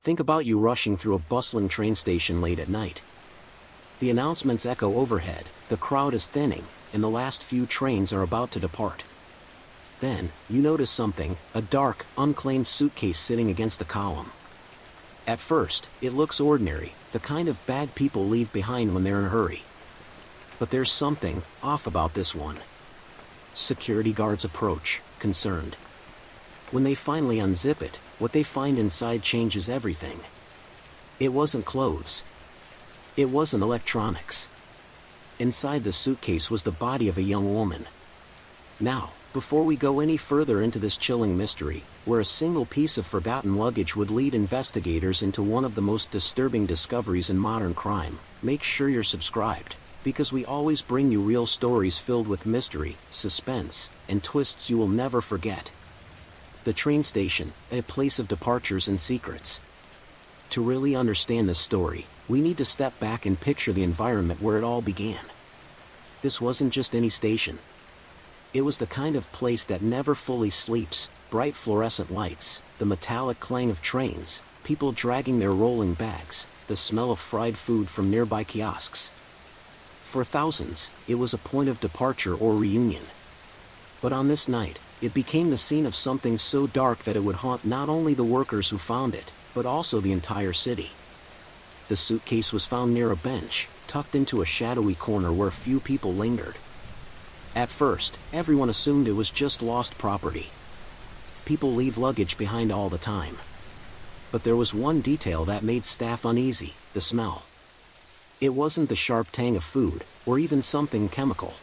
Think about you rushing through a bustling train station late at night. The announcements echo overhead, the crowd is thinning, and the last few trains are about to depart. Then, you notice something, a dark, unclaimed suitcase sitting against a column. At first, it looks ordinary, the kind of bag people leave behind when they're in a hurry. But there's something off about this one. Security guards approach, concerned. When they finally unzip it, what they find inside changes everything. It wasn't clothes. It wasn't electronics. Inside the suitcase was the body of a young woman. Now, before we go any further into this chilling mystery, where a single piece of forgotten luggage would lead investigators into one of the most disturbing discoveries in modern crime, make sure you're subscribed, because we always bring you real stories filled with mystery, suspense, and twists you will never forget. The train station, a place of departures and secrets. To really understand this story, we need to step back and picture the environment where it all began. This wasn't just any station. It was the kind of place that never fully sleeps, bright fluorescent lights, the metallic clang of trains, people dragging their rolling bags, the smell of fried food from nearby kiosks. For thousands, it was a point of departure or reunion. But on this night, it became the scene of something so dark that it would haunt not only the workers who found it, but also the entire city. The suitcase was found near a bench, tucked into a shadowy corner where few people lingered. At first, everyone assumed it was just lost property. People leave luggage behind all the time. But there was one detail that made staff uneasy: the smell. It wasn't the sharp tang of food, or even something chemical.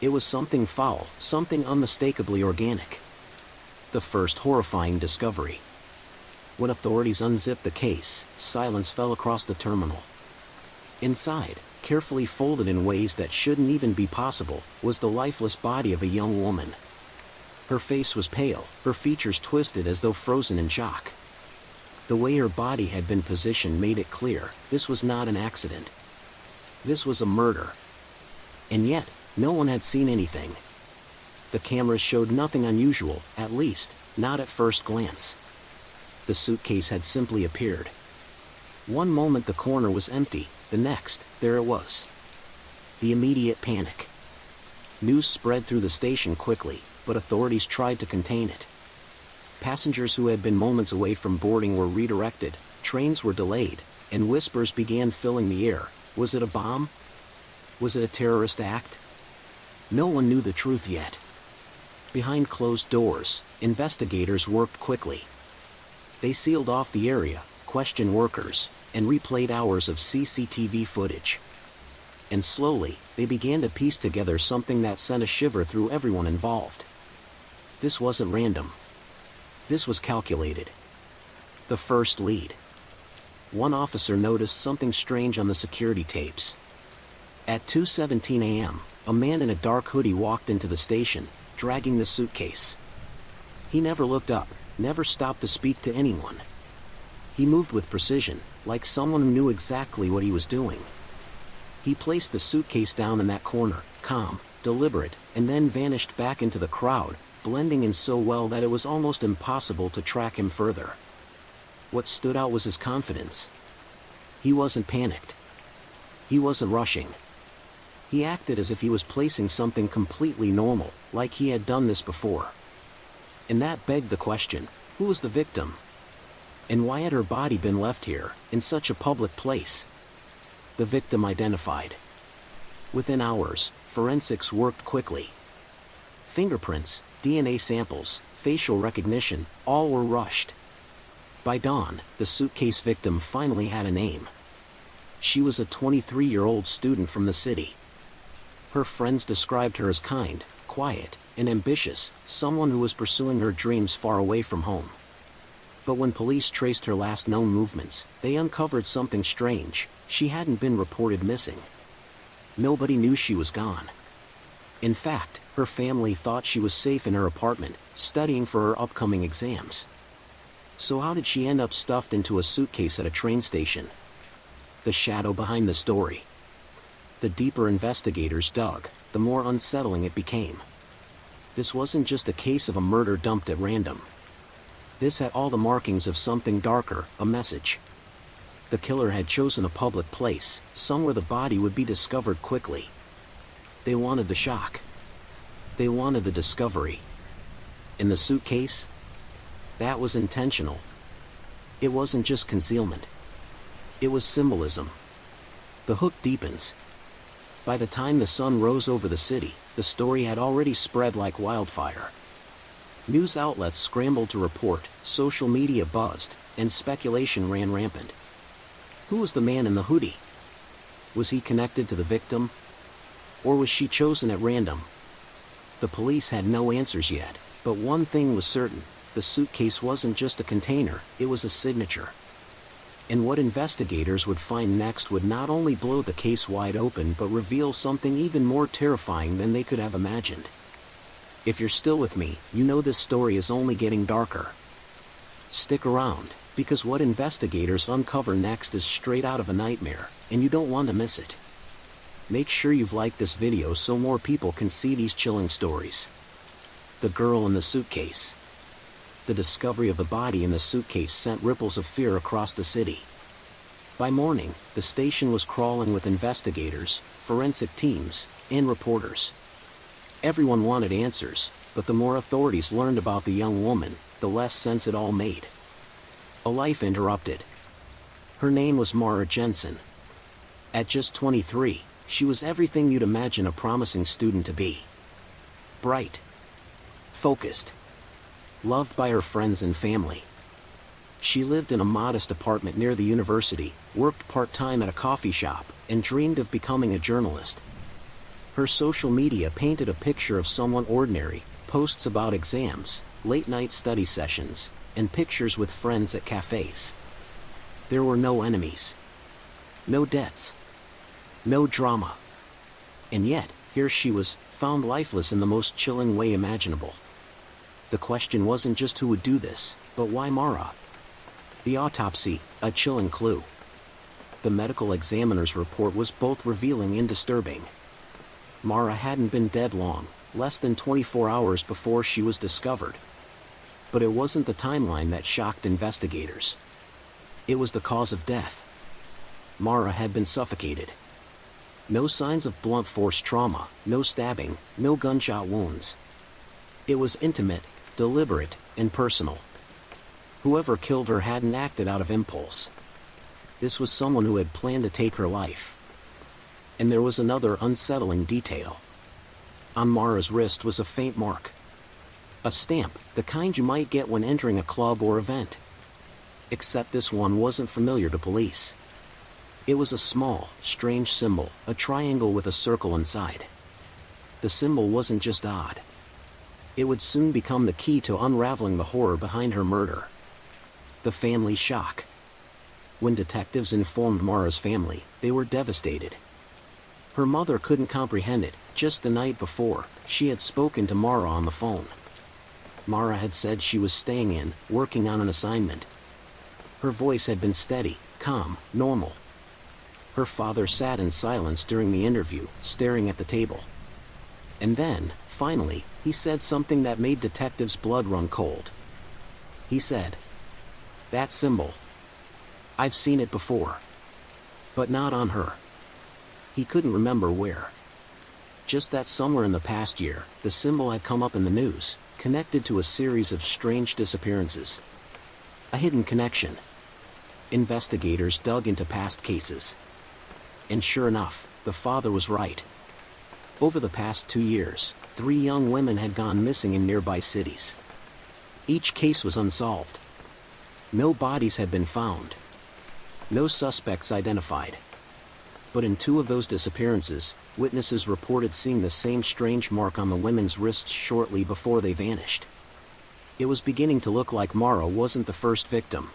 It was something foul, something unmistakably organic. The first horrifying discovery. When authorities unzipped the case, silence fell across the terminal. Inside, carefully folded in ways that shouldn't even be possible, was the lifeless body of a young woman. Her face was pale, her features twisted as though frozen in shock. The way her body had been positioned made it clear, this was not an accident. This was a murder. And yet, no one had seen anything. The cameras showed nothing unusual, at least, not at first glance. The suitcase had simply appeared. One moment the corner was empty, the next, there it was. The immediate panic. News spread through the station quickly, but authorities tried to contain it. Passengers who had been moments away from boarding were redirected, trains were delayed, and whispers began filling the air. Was it a bomb? Was it a terrorist act? No one knew the truth yet. Behind closed doors, investigators worked quickly. They sealed off the area, questioned workers, and replayed hours of CCTV footage. And slowly, they began to piece together something that sent a shiver through everyone involved. This wasn't random. This was calculated. The first lead. One officer noticed something strange on the security tapes. At 2:17 a.m., a man in a dark hoodie walked into the station, dragging the suitcase. He never looked up, never stopped to speak to anyone. He moved with precision, like someone who knew exactly what he was doing. He placed the suitcase down in that corner, calm, deliberate, and then vanished back into the crowd, blending in so well that it was almost impossible to track him further. What stood out was his confidence. He wasn't panicked. He wasn't rushing. He acted as if he was placing something completely normal, like he had done this before. And that begged the question, who was the victim? And why had her body been left here, in such a public place? The victim identified. Within hours, forensics worked quickly. Fingerprints, DNA samples, facial recognition, all were rushed. By dawn, the suitcase victim finally had a name. She was a 23-year-old student from the city. Her friends described her as kind, quiet, and ambitious, someone who was pursuing her dreams far away from home. But when police traced her last known movements, they uncovered something strange. She hadn't been reported missing. Nobody knew she was gone. In fact, her family thought she was safe in her apartment, studying for her upcoming exams. So how did she end up stuffed into a suitcase at a train station? The shadow behind the story. The deeper investigators dug, the more unsettling it became. This wasn't just a case of a murder dumped at random. This had all the markings of something darker, a message. The killer had chosen a public place, somewhere the body would be discovered quickly. They wanted the shock. They wanted the discovery. In the suitcase? That was intentional. It wasn't just concealment. It was symbolism. The hook deepens. By the time the sun rose over the city, the story had already spread like wildfire. News outlets scrambled to report, social media buzzed, and speculation ran rampant. Who was the man in the hoodie? Was he connected to the victim? Or was she chosen at random? The police had no answers yet, but one thing was certain: the suitcase wasn't just a container, it was a signature. And what investigators would find next would not only blow the case wide open but reveal something even more terrifying than they could have imagined. If you're still with me, you know this story is only getting darker. Stick around, because what investigators uncover next is straight out of a nightmare, and you don't want to miss it. Make sure you've liked this video so more people can see these chilling stories. The girl in the suitcase. The discovery of the body in the suitcase sent ripples of fear across the city. By morning, the station was crawling with investigators, forensic teams, and reporters. Everyone wanted answers, but the more authorities learned about the young woman, the less sense it all made. A life interrupted. Her name was Mara Jensen. At just 23, she was everything you'd imagine a promising student to be. Bright. Focused. Loved by her friends and family. She lived in a modest apartment near the university, worked part-time at a coffee shop, and dreamed of becoming a journalist. Her social media painted a picture of someone ordinary, posts about exams, late-night study sessions, and pictures with friends at cafes. There were no enemies. No debts. No drama. And yet, here she was, found lifeless in the most chilling way imaginable. The question wasn't just who would do this, but why Mara? The autopsy, a chilling clue. The medical examiner's report was both revealing and disturbing. Mara hadn't been dead long, less than 24 hours before she was discovered. But it wasn't the timeline that shocked investigators. It was the cause of death. Mara had been suffocated. No signs of blunt force trauma, no stabbing, no gunshot wounds. It was intimate, deliberate, and personal. Whoever killed her hadn't acted out of impulse. This was someone who had planned to take her life. And there was another unsettling detail. On Mara's wrist was a faint mark. A stamp, the kind you might get when entering a club or event. Except this one wasn't familiar to police. It was a small, strange symbol, a triangle with a circle inside. The symbol wasn't just odd. It would soon become the key to unraveling the horror behind her murder. The family's shock. When detectives informed Mara's family, they were devastated. Her mother couldn't comprehend it. Just the night before, she had spoken to Mara on the phone. Mara had said she was staying in, working on an assignment. Her voice had been steady, calm, normal. Her father sat in silence during the interview, staring at the table. And then, finally, he said something that made detectives' blood run cold. He said, "That symbol. I've seen it before. But not on her." He couldn't remember where. Just that somewhere in the past year, the symbol had come up in the news, connected to a series of strange disappearances. A hidden connection. Investigators dug into past cases. And sure enough, the father was right. Over the past 2 years, 3 young women had gone missing in nearby cities. Each case was unsolved. No bodies had been found. No suspects identified. But in 2 of those disappearances, witnesses reported seeing the same strange mark on the women's wrists shortly before they vanished. It was beginning to look like Mara wasn't the first victim.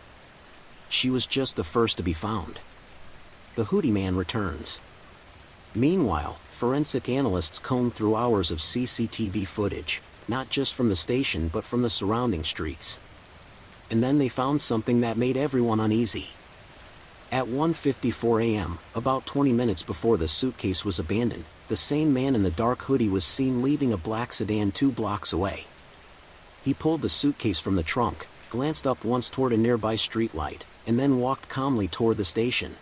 She was just the first to be found. The hoodie man returns. Meanwhile, forensic analysts combed through hours of CCTV footage, not just from the station but from the surrounding streets. And then they found something that made everyone uneasy. At 1:54 a.m., about 20 minutes before the suitcase was abandoned, the same man in the dark hoodie was seen leaving a black sedan 2 blocks away. He pulled the suitcase from the trunk, glanced up once toward a nearby streetlight, and then walked calmly toward the station.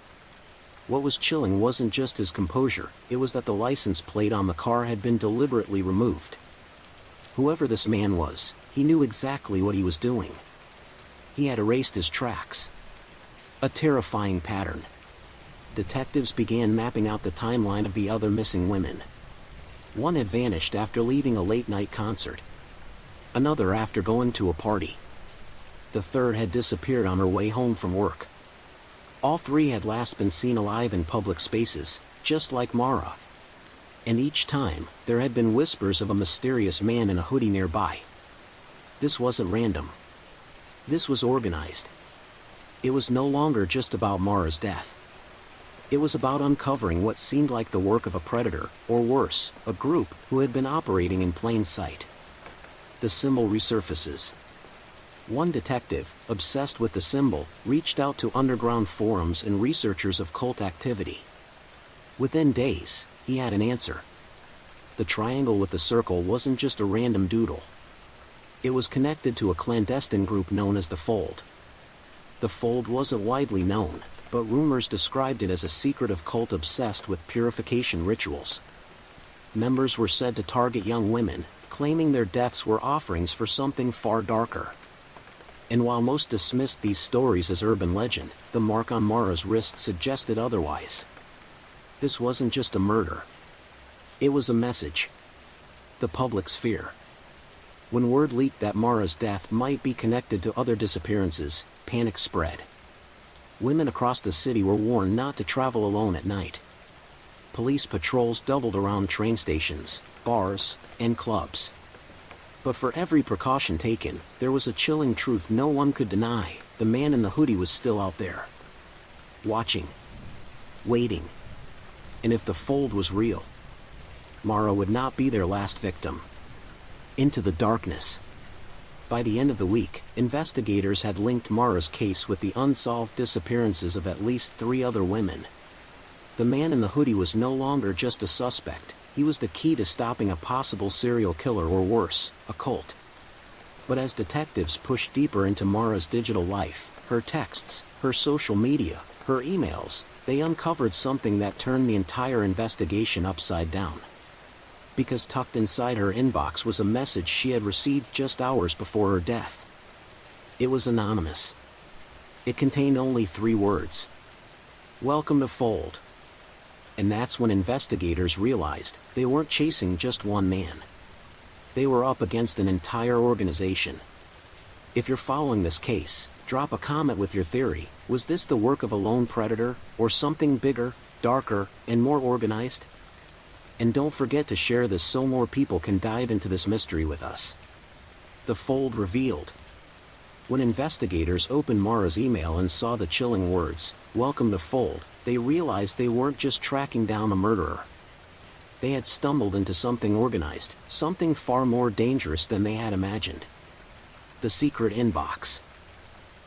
What was chilling wasn't just his composure, it was that the license plate on the car had been deliberately removed. Whoever this man was, he knew exactly what he was doing. He had erased his tracks. A terrifying pattern. Detectives began mapping out the timeline of the other missing women. One had vanished after leaving a late-night concert. Another after going to a party. The third had disappeared on her way home from work. All three had last been seen alive in public spaces, just like Mara. And each time, there had been whispers of a mysterious man in a hoodie nearby. This wasn't random. This was organized. It was no longer just about Mara's death. It was about uncovering what seemed like the work of a predator, or worse, a group who had been operating in plain sight. The symbol resurfaces. One detective, obsessed with the symbol, reached out to underground forums and researchers of cult activity. Within days, he had an answer. The triangle with the circle wasn't just a random doodle. It was connected to a clandestine group known as the Fold. The Fold wasn't widely known, but rumors described it as a secretive cult obsessed with purification rituals. Members were said to target young women, claiming their deaths were offerings for something far darker. And while most dismissed these stories as urban legend, the mark on Mara's wrist suggested otherwise. This wasn't just a murder. It was a message. The public's fear. When word leaked that Mara's death might be connected to other disappearances, panic spread. Women across the city were warned not to travel alone at night. Police patrols doubled around train stations, bars, and clubs. But for every precaution taken, there was a chilling truth no one could deny: the man in the hoodie was still out there. Watching. Waiting. And if the Fold was real, Mara would not be their last victim. Into the darkness. By the end of the week, investigators had linked Mara's case with the unsolved disappearances of at least 3 other women. The man in the hoodie was no longer just a suspect, he was the key to stopping a possible serial killer, or worse, a cult. But as detectives pushed deeper into Mara's digital life, her texts, her social media, her emails, they uncovered something that turned the entire investigation upside down. Because tucked inside her inbox was a message she had received just hours before her death. It was anonymous. It contained only 3 words. "Welcome to Fold." And that's when investigators realized they weren't chasing just one man. They were up against an entire organization. If you're following this case, drop a comment with your theory. Was this the work of a lone predator, or something bigger, darker, and more organized? And don't forget to share this so more people can dive into this mystery with us. The Fold revealed. When investigators opened Mara's email and saw the chilling words, "Welcome to Fold," they realized they weren't just tracking down a murderer. They had stumbled into something organized, something far more dangerous than they had imagined. The secret inbox.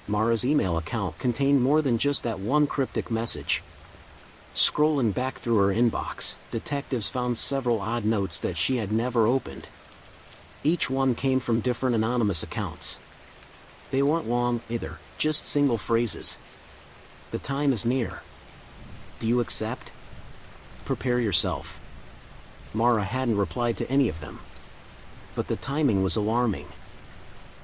Mara's email account contained more than just that one cryptic message. Scrolling back through her inbox, detectives found several odd notes that she had never opened. Each one came from different anonymous accounts. They weren't long, either, just single phrases. "The time is near. Do you accept? Prepare yourself." Mara hadn't replied to any of them. But the timing was alarming.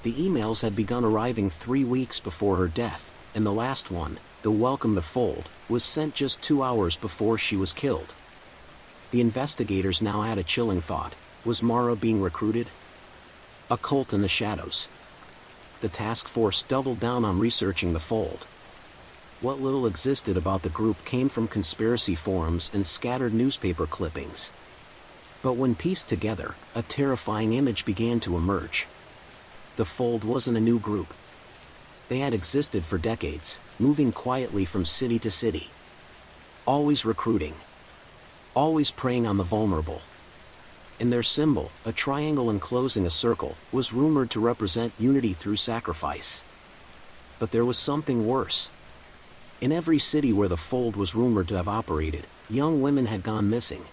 The emails had begun arriving 3 weeks before her death, and the last one, the "Welcome to Fold," was sent just 2 hours before she was killed. The investigators now had a chilling thought. Was Mara being recruited? A cult in the shadows. The task force doubled down on researching the Fold. What little existed about the group came from conspiracy forums and scattered newspaper clippings. But when pieced together, a terrifying image began to emerge. The Fold wasn't a new group. They had existed for decades, moving quietly from city to city. Always recruiting. Always preying on the vulnerable. And their symbol, a triangle enclosing a circle, was rumored to represent unity through sacrifice. But there was something worse. In every city where the Fold was rumored to have operated, young women had gone missing.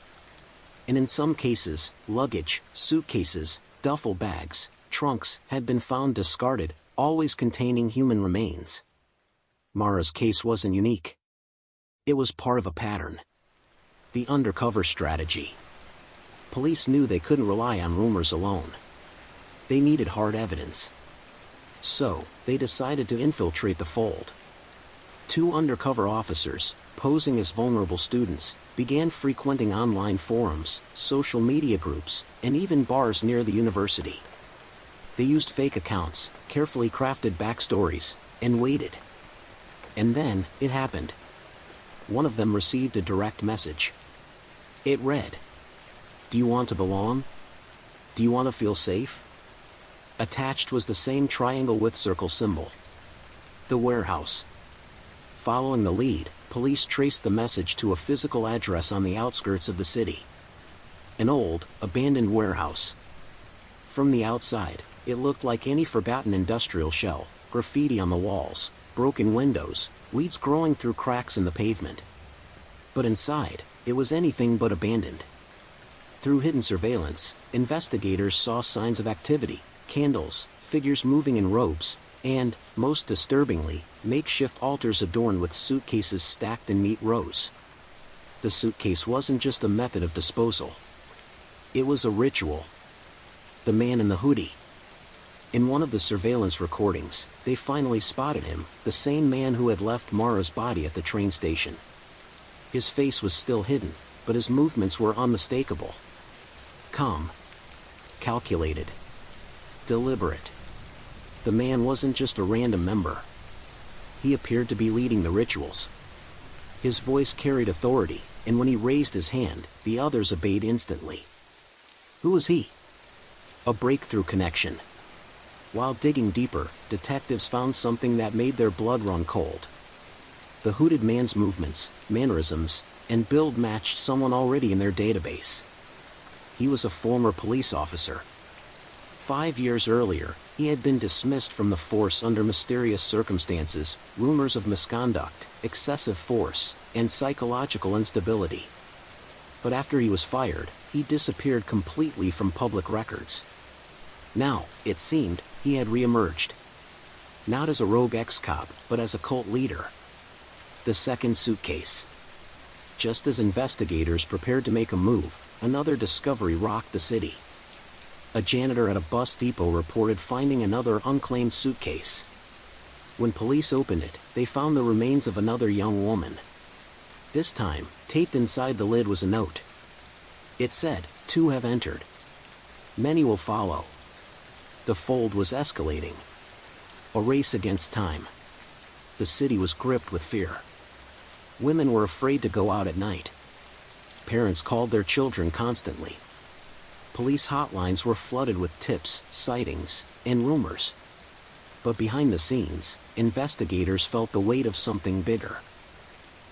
And in some cases, luggage, suitcases, duffel bags, trunks had been found discarded, always containing human remains. Mara's case wasn't unique. It was part of a pattern. The undercover strategy. Police knew they couldn't rely on rumors alone. They needed hard evidence. So, they decided to infiltrate the fold. 2 undercover officers, posing as vulnerable students, began frequenting online forums, social media groups, and even bars near the university. They used fake accounts, carefully crafted backstories, and waited. And then, it happened. One of them received a direct message. It read, "Do you want to belong? Do you want to feel safe?" Attached was the same triangle with circle symbol. The warehouse. Following the lead, police traced the message to a physical address on the outskirts of the city. An old, abandoned warehouse. From the outside, it looked like any forgotten industrial shell, graffiti on the walls, broken windows, weeds growing through cracks in the pavement. But inside, it was anything but abandoned. Through hidden surveillance, investigators saw signs of activity, candles, figures moving in robes, and, most disturbingly, makeshift altars adorned with suitcases stacked in neat rows. The suitcase wasn't just a method of disposal. It was a ritual. The man in the hoodie. In one of the surveillance recordings, they finally spotted him, the same man who had left Mara's body at the train station. His face was still hidden, but his movements were unmistakable. Calm. Calculated. Deliberate. The man wasn't just a random member. He appeared to be leading the rituals. His voice carried authority, and when he raised his hand, the others obeyed instantly. Who was he? A breakthrough connection. While digging deeper, detectives found something that made their blood run cold. The hooded man's movements, mannerisms, and build matched someone already in their database. He was a former police officer. 5 years earlier, he had been dismissed from the force under mysterious circumstances, rumors of misconduct, excessive force, and psychological instability. But after he was fired, he disappeared completely from public records. Now, it seemed, he had re-emerged. Not as a rogue ex-cop, but as a cult leader. The second suitcase. Just as investigators prepared to make a move, another discovery rocked the city. A janitor at a bus depot reported finding another unclaimed suitcase. When police opened it, they found the remains of another young woman. This time, taped inside the lid was a note. It said, "Two have entered. Many will follow." The fold was escalating. A race against time. The city was gripped with fear. Women were afraid to go out at night. Parents called their children constantly. Police hotlines were flooded with tips, sightings, and rumors. But behind the scenes, investigators felt the weight of something bigger.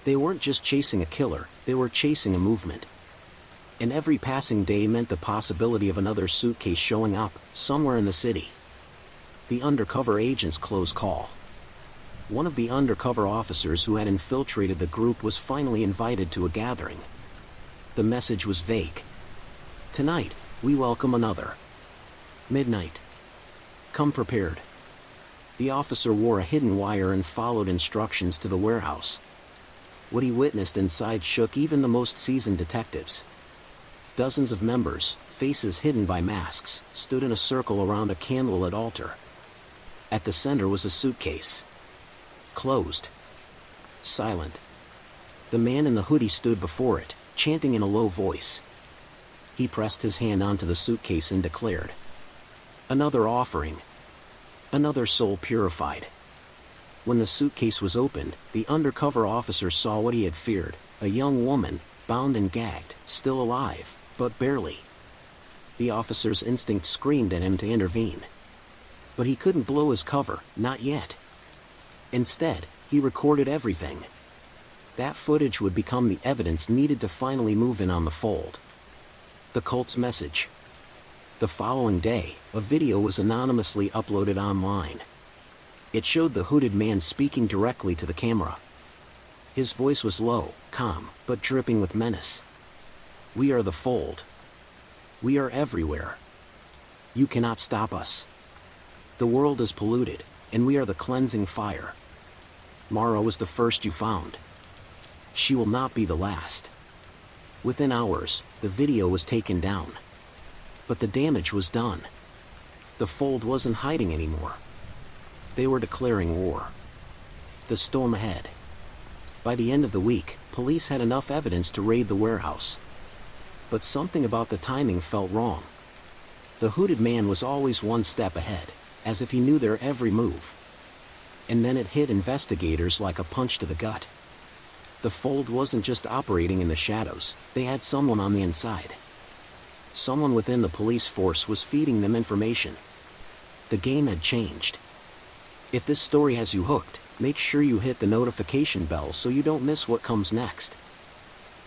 They weren't just chasing a killer, they were chasing a movement. And every passing day meant the possibility of another suitcase showing up, somewhere in the city. The undercover agent's close call. One of the undercover officers who had infiltrated the group was finally invited to a gathering. The message was vague. "Tonight, we welcome another. Midnight. Come prepared." The officer wore a hidden wire and followed instructions to the warehouse. What he witnessed inside shook even the most seasoned detectives. Dozens of members, faces hidden by masks, stood in a circle around a candlelit altar. At the center was a suitcase. Closed. Silent. The man in the hoodie stood before it, chanting in a low voice. He pressed his hand onto the suitcase and declared, "Another offering. Another soul purified." When the suitcase was opened, the undercover officer saw what he had feared, a young woman, bound and gagged, still alive, but barely. The officer's instinct screamed at him to intervene. But he couldn't blow his cover, not yet. Instead, he recorded everything. That footage would become the evidence needed to finally move in on the fold. The cult's message. The following day, a video was anonymously uploaded online. It showed the hooded man speaking directly to the camera. His voice was low, calm, but dripping with menace. "We are the fold. We are everywhere. You cannot stop us. The world is polluted, and we are the cleansing fire. Mara was the first you found. She will not be the last." Within hours, the video was taken down. But the damage was done. The Fold wasn't hiding anymore. They were declaring war. The storm ahead. By the end of the week, police had enough evidence to raid the warehouse. But something about the timing felt wrong. The hooded man was always one step ahead, as if he knew their every move. And then it hit investigators like a punch to the gut. The Fold wasn't just operating in the shadows, they had someone on the inside. Someone within the police force was feeding them information. The game had changed. If this story has you hooked, make sure you hit the notification bell so you don't miss what comes next.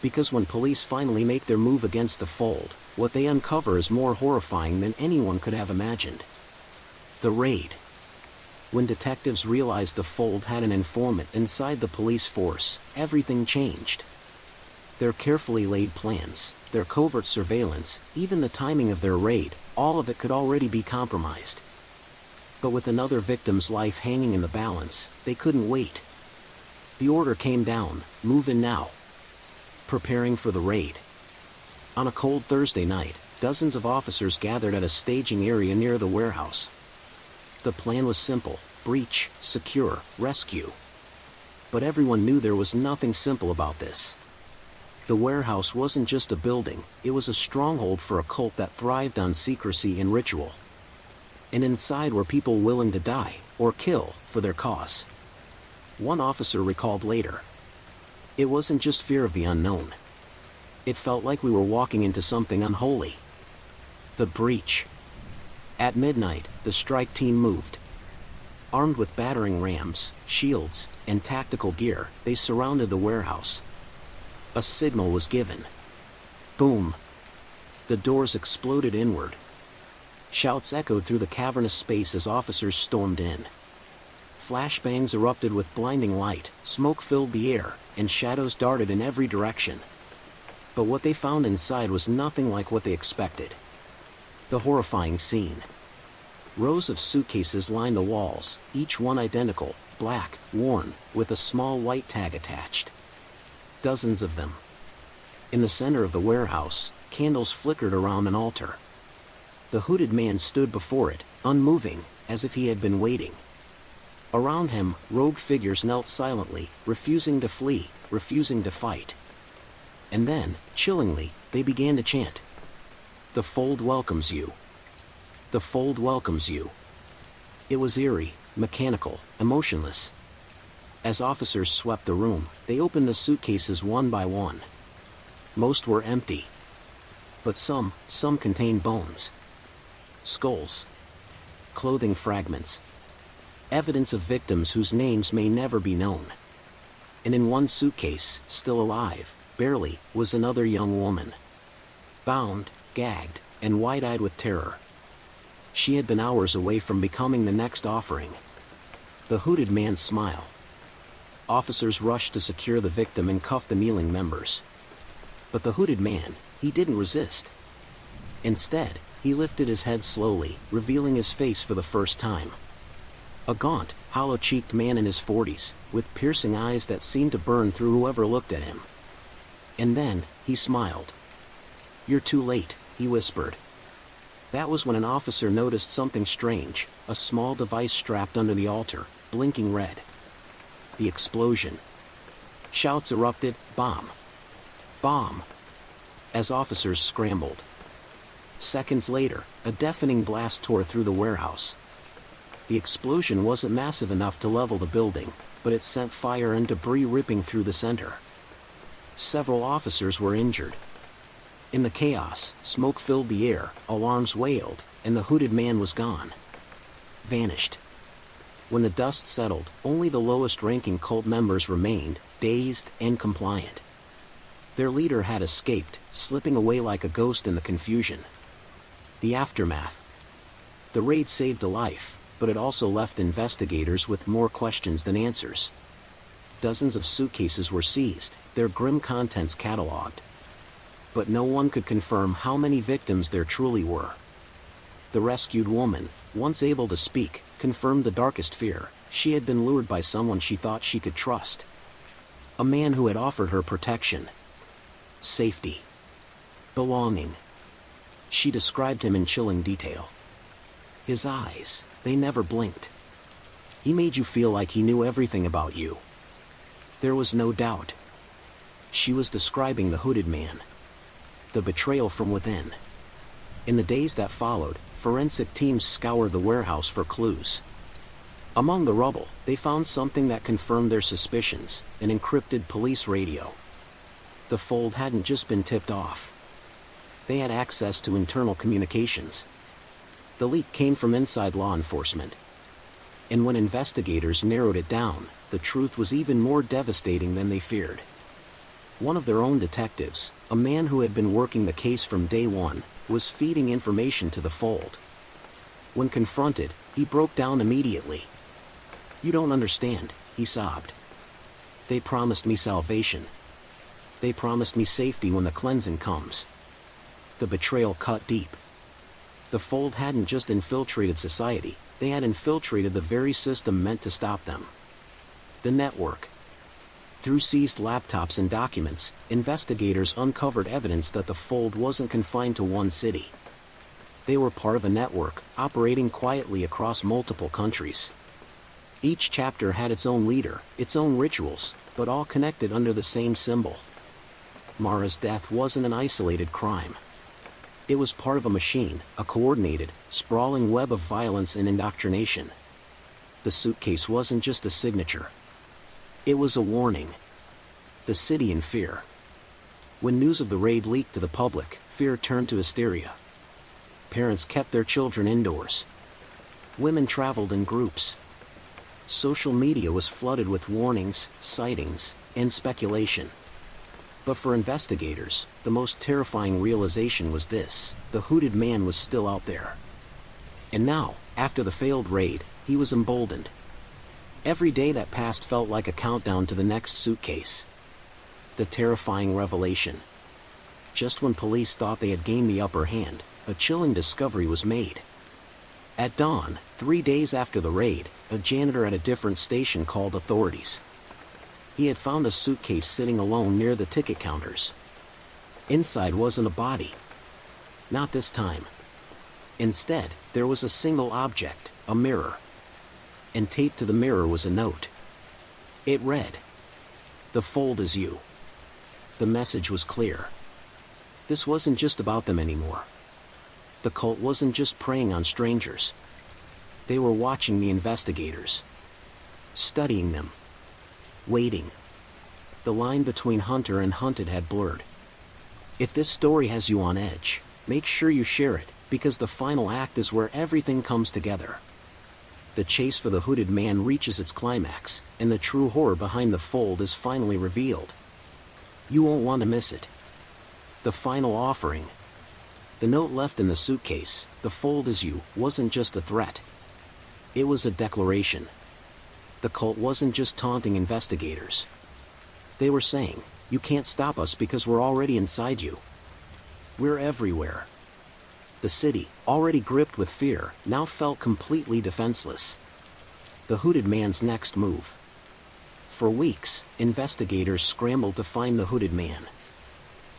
Because when police finally make their move against the Fold, what they uncover is more horrifying than anyone could have imagined. The raid. When detectives realized the Fold had an informant inside the police force, everything changed. Their carefully laid plans, their covert surveillance, even the timing of their raid, all of it could already be compromised. But with another victim's life hanging in the balance, they couldn't wait. The order came down, move in now. Preparing for the raid. On a cold Thursday night, dozens of officers gathered at a staging area near the warehouse. The plan was simple: breach, secure, rescue. But everyone knew there was nothing simple about this. The warehouse wasn't just a building, it was a stronghold for a cult that thrived on secrecy and ritual. And inside were people willing to die, or kill, for their cause. One officer recalled later. It wasn't just fear of the unknown. It felt like we were walking into something unholy. The breach. At midnight, the strike team moved. Armed with battering rams, shields, and tactical gear, they surrounded the warehouse. A signal was given. Boom! The doors exploded inward. Shouts echoed through the cavernous space as officers stormed in. Flashbangs erupted with blinding light, smoke filled the air, and shadows darted in every direction. But what they found inside was nothing like what they expected. The horrifying scene. Rows of suitcases lined the walls, each one identical, black, worn, with a small white tag attached. Dozens of them. In the center of the warehouse, candles flickered around an altar. The hooded man stood before it, unmoving, as if he had been waiting. Around him, robed figures knelt silently, refusing to flee, refusing to fight. And then, chillingly, they began to chant. "The Fold welcomes you. The Fold welcomes you." It was eerie, mechanical, emotionless. As officers swept the room, they opened the suitcases one by one. Most were empty. But some contained bones. Skulls. Clothing fragments. Evidence of victims whose names may never be known. And in one suitcase, still alive, barely, was another young woman. Bound, gagged, and wide-eyed with terror. She had been hours away from becoming the next offering. The hooded man smiled. Officers rushed to secure the victim and cuff the kneeling members. But the hooded man, he didn't resist. Instead, he lifted his head slowly, revealing his face for the first time. A gaunt, hollow-cheeked man in his 40s, with piercing eyes that seemed to burn through whoever looked at him. And then, he smiled. "You're too late," he whispered. That was when an officer noticed something strange, a small device strapped under the altar, blinking red. The explosion. Shouts erupted, "Bomb! Bomb!" as officers scrambled. Seconds later, a deafening blast tore through the warehouse. The explosion wasn't massive enough to level the building, but it sent fire and debris ripping through the center. Several officers were injured. In the chaos, smoke filled the air, alarms wailed, and the hooded man was gone. Vanished. When the dust settled, only the lowest-ranking cult members remained, dazed and compliant. Their leader had escaped, slipping away like a ghost in the confusion. The aftermath. The raid saved a life, but it also left investigators with more questions than answers. Dozens of suitcases were seized, their grim contents catalogued. But no one could confirm how many victims there truly were. The rescued woman, once able to speak, confirmed the darkest fear. She had been lured by someone she thought she could trust. A man who had offered her protection, safety, belonging. She described him in chilling detail. His eyes, they never blinked. He made you feel like he knew everything about you. There was no doubt. She was describing the hooded man. The betrayal from within. In the days that followed, forensic teams scoured the warehouse for clues. Among the rubble, they found something that confirmed their suspicions, an encrypted police radio. The fold hadn't just been tipped off. They had access to internal communications. The leak came from inside law enforcement. And when investigators narrowed it down, the truth was even more devastating than they feared. One of their own detectives, a man who had been working the case from day one, was feeding information to the fold. When confronted, he broke down immediately. "You don't understand," he sobbed. "They promised me salvation. They promised me safety when the cleansing comes." The betrayal cut deep. The fold hadn't just infiltrated society, they had infiltrated the very system meant to stop them. The network. Through seized laptops and documents, investigators uncovered evidence that the fold wasn't confined to one city. They were part of a network, operating quietly across multiple countries. Each chapter had its own leader, its own rituals, but all connected under the same symbol. Mara's death wasn't an isolated crime. It was part of a machine, a coordinated, sprawling web of violence and indoctrination. The suitcase wasn't just a signature. It was a warning. The city in fear. When news of the raid leaked to the public, fear turned to hysteria. Parents kept their children indoors. Women traveled in groups. Social media was flooded with warnings, sightings, and speculation. But for investigators, the most terrifying realization was this: the hooded man was still out there. And now, after the failed raid, he was emboldened. Every day that passed felt like a countdown to the next suitcase. The terrifying revelation. Just when police thought they had gained the upper hand, a chilling discovery was made. At dawn, 3 days after the raid, a janitor at a different station called authorities. He had found a suitcase sitting alone near the ticket counters. Inside wasn't a body. Not this time. Instead, there was a single object, a mirror. And taped to the mirror was a note. It read, "The fold is you." The message was clear. This wasn't just about them anymore. The cult wasn't just preying on strangers. They were watching the investigators. Studying them. Waiting. The line between hunter and hunted had blurred. If this story has you on edge, make sure you share it, because the final act is where everything comes together. The chase for the hooded man reaches its climax, and the true horror behind the fold is finally revealed. You won't want to miss it. The final offering. The note left in the suitcase, "The fold is you," wasn't just a threat. It was a declaration. The cult wasn't just taunting investigators. They were saying, "You can't stop us because we're already inside you. We're everywhere." The city, already gripped with fear, now felt completely defenseless. The hooded man's next move. For weeks, investigators scrambled to find the hooded man.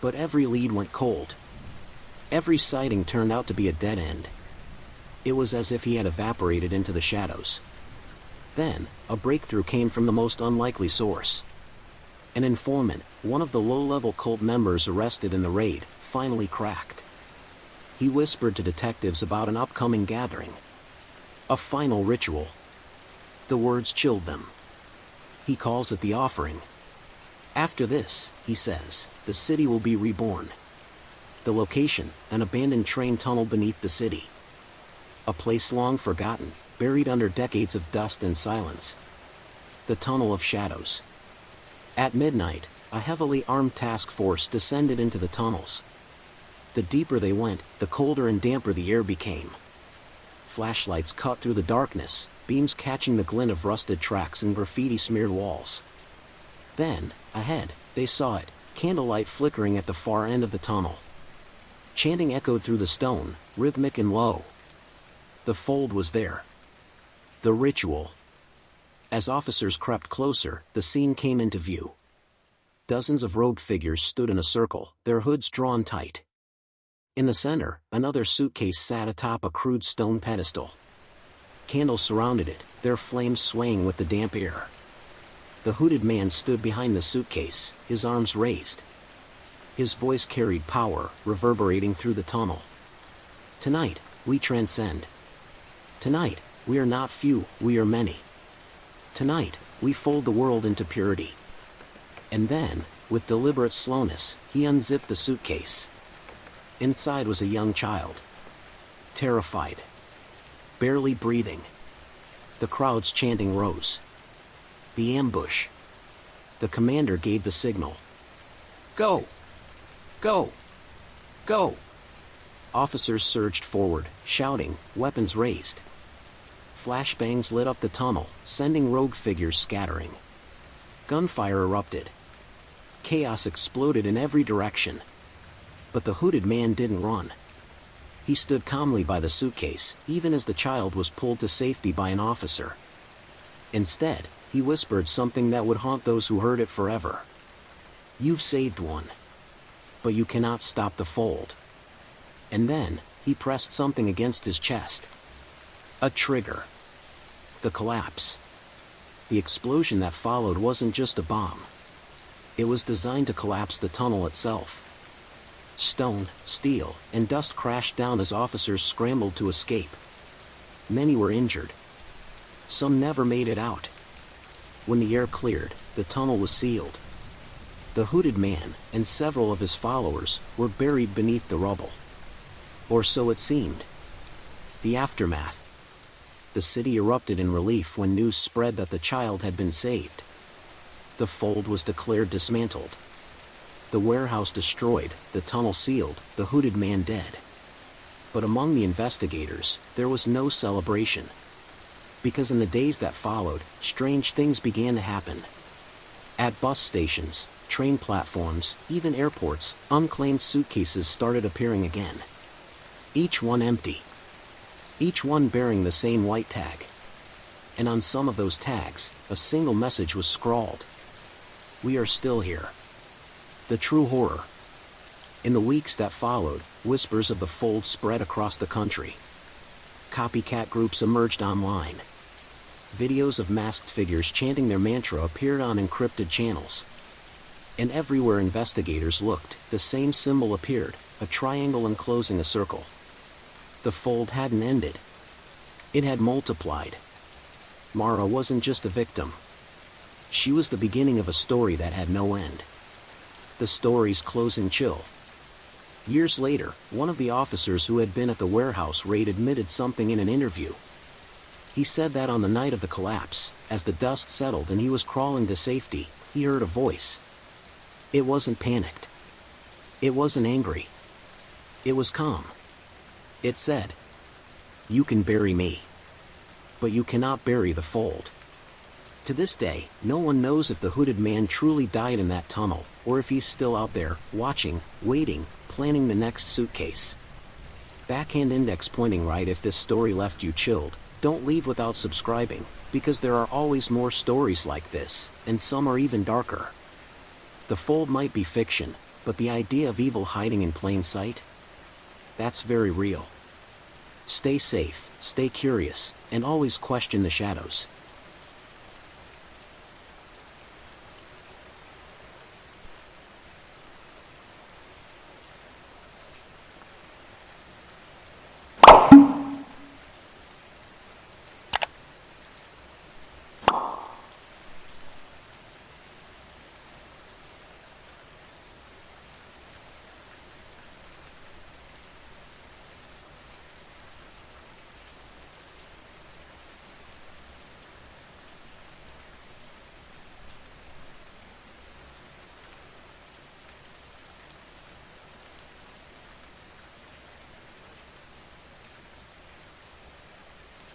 But every lead went cold. Every sighting turned out to be a dead end. It was as if he had evaporated into the shadows. Then, a breakthrough came from the most unlikely source. An informant, one of the low-level cult members arrested in the raid, finally cracked. He whispered to detectives about an upcoming gathering. A final ritual. The words chilled them. He calls it the offering. After this, he says, the city will be reborn. The location, an abandoned train tunnel beneath the city. A place long forgotten, buried under decades of dust and silence. The Tunnel of Shadows. At midnight, a heavily armed task force descended into the tunnels. The deeper they went, the colder and damper the air became. Flashlights cut through the darkness, beams catching the glint of rusted tracks and graffiti-smeared walls. Then, ahead, they saw it, candlelight flickering at the far end of the tunnel. Chanting echoed through the stone, rhythmic and low. The fold was there. The ritual. As officers crept closer, the scene came into view. Dozens of robed figures stood in a circle, their hoods drawn tight. In the center, another suitcase sat atop a crude stone pedestal. Candles surrounded it, their flames swaying with the damp air. The hooded man stood behind the suitcase, his arms raised. His voice carried power, reverberating through the tunnel. Tonight, we transcend. Tonight, we are not few, we are many. Tonight, we fold the world into purity. And then, with deliberate slowness, he unzipped the suitcase. Inside was a young child. Terrified. Barely breathing. The crowd's chanting rose. The ambush. The commander gave the signal. Go! Go! Go! Officers surged forward, shouting, weapons raised. Flashbangs lit up the tunnel, sending rogue figures scattering. Gunfire erupted. Chaos exploded in every direction. But the hooded man didn't run. He stood calmly by the suitcase, even as the child was pulled to safety by an officer. Instead, he whispered something that would haunt those who heard it forever. You've saved one. But you cannot stop the fold. And then, he pressed something against his chest. A trigger. The collapse. The explosion that followed wasn't just a bomb. It was designed to collapse the tunnel itself. Stone, steel, and dust crashed down as officers scrambled to escape. Many were injured. Some never made it out. When the air cleared, the tunnel was sealed. The hooded man, and several of his followers, were buried beneath the rubble. Or so it seemed. The aftermath. The city erupted in relief when news spread that the child had been saved. The fold was declared dismantled. The warehouse destroyed, the tunnel sealed, the hooded man dead. But among the investigators, there was no celebration. Because in the days that followed, strange things began to happen. At bus stations, train platforms, even airports, unclaimed suitcases started appearing again. Each one empty. Each one bearing the same white tag. And on some of those tags, a single message was scrawled. We are still here. The true horror. In the weeks that followed, whispers of the fold spread across the country. Copycat groups emerged online. Videos of masked figures chanting their mantra appeared on encrypted channels. And everywhere investigators looked, the same symbol appeared, a triangle enclosing a circle. The fold hadn't ended. It had multiplied. Mara wasn't just a victim. She was the beginning of a story that had no end. The story's closing chill. Years later, one of the officers who had been at the warehouse raid admitted something in an interview. He said that on the night of the collapse, as the dust settled and he was crawling to safety, he heard a voice. It wasn't panicked. It wasn't angry. It was calm. It said, "You can bury me. But you cannot bury the fold." To this day, no one knows if the hooded man truly died in that tunnel, or if he's still out there, watching, waiting, planning the next suitcase. Backhand index pointing right. If this story left you chilled, don't leave without subscribing, because there are always more stories like this, and some are even darker. The fold might be fiction, but the idea of evil hiding in plain sight? That's very real. Stay safe, stay curious, and always question the shadows.